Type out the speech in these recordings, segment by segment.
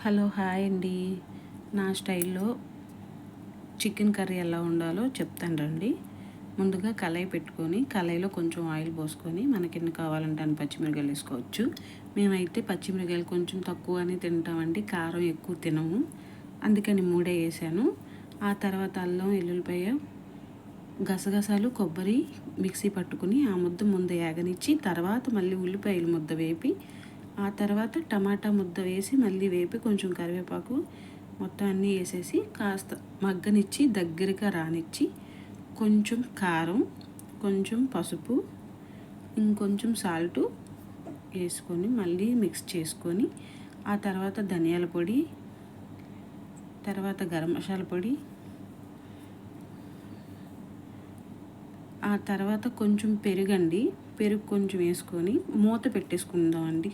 Hello hi అండి. నా స్టైల్లో చికెన్ కర్రీ ఎలా ఉండాలో చెప్తాను రండి. ముందుగా కళాయి పెట్టుకొని కళాయిలో కొంచెం ఆయిల్ పోసుకొని మనకి ఎన్ని కావాలంటే అన్ని పచ్చిమిరపకాయలు వేసుకోవచ్చు. మేమైతే పచ్చిమిరపకాయలు కొంచెం తక్కువనే తింటామండి, కారం ఎక్కువ తినము, అందుకని 3 వేసాను. ఆ తర్వాత అల్లం వెల్లుల్లిపాయ గసగసాలు కొబ్బరి మిక్సీ పట్టుకుని ఆ ముద్ద ముందు ఏగనిచ్చి తర్వాత మళ్ళీ ఉల్లిపాయలు ముద్ద వేపి ఆ తర్వాత టమాటా ముద్ద వేసి మళ్ళీ వేపి కొంచెం కరివేపాకు మొత్తం అన్నీ వేసేసి కాస్త మగ్గనిచ్చి దగ్గరగా రానిచ్చి కొంచెం కారం కొంచెం పసుపు ఇంకొంచెం సాల్టు వేసుకొని మళ్ళీ మిక్స్ చేసుకొని ఆ తర్వాత ధనియాల పొడి, తర్వాత గరం మసాలా పొడి, ఆ తర్వాత కొంచెం పెరుగండి, పెరుగు కొంచెం వేసుకొని మూత పెట్టేసుకుందామండి.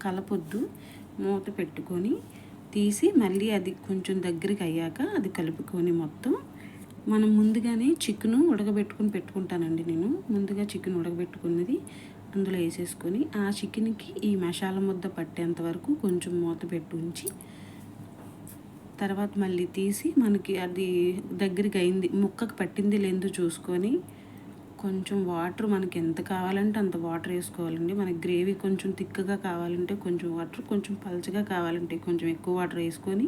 కలపొద్దు, మూత పెట్టుకొని తీసి మళ్ళీ అది కొంచెం దగ్గరికి అయ్యాక అది కలుపుకొని మొత్తం మనం ముందుగానే చికెను ఉడకబెట్టుకుని పెట్టుకుంటానండి. నేను ముందుగా చికెన్ ఉడకబెట్టుకున్నది అందులో వేసేసుకొని ఆ చికెన్కి ఈ మసాలా ముద్ద పట్టేంత వరకు కొంచెం మూత పెట్టి ఉంచి తర్వాత మళ్ళీ తీసి మనకి అది దగ్గరికి అయింది ముక్కకు పట్టింది లేదో చూసుకొని కొంచెం వాటర్ మనకి ఎంత కావాలంటే అంత వాటర్ వేసుకోవాలండి. మనకి గ్రేవీ కొంచెం థిక్గా కావాలంటే కొంచెం వాటర్, కొంచెం పలచగా కావాలంటే కొంచెం ఎక్కువ వాటర్ వేసుకొని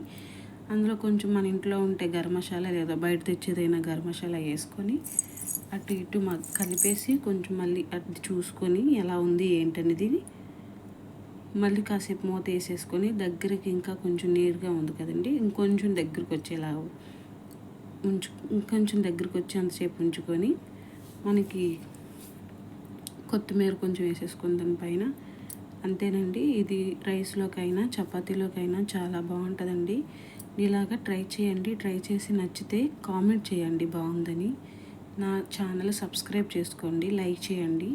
అందులో కొంచెం మన ఇంట్లో ఉంటే గరం మసాలా లేదా బయట తెచ్చేదైనా గరం మసాలా వేసుకొని అటు ఇటు కలిపేసి కొంచెం మళ్ళీ అది చూసుకొని ఎలా ఉంది ఏంటనేది మళ్ళీ కాసేపు మూత వేసేసుకొని దగ్గరికి ఇంకా కొంచెం నీరుగా ఉంది కదండి, ఇంకొంచెం దగ్గరికి వచ్చేలా ఇంకొంచెం దగ్గరికి వచ్చేంతసేపు ఉంచుకొని మనకి కొత్తిమీర కొంచెం వేసేసుకుని దానిపైన అంతేనండి. ఇది రైస్లోకైనా చపాతీలోకైనా చాలా బాగుంటుందండి. ఇలాగా ట్రై చేయండి. ట్రై చేసి నచ్చితే కామెంట్ చేయండి బాగుందని. నా ఛానల్ సబ్స్క్రైబ్ చేసుకోండి, లైక్ చేయండి.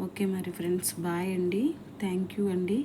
ఓకే మరి ఫ్రెండ్స్, బాయ్ అండి. థ్యాంక్ యూ అండి.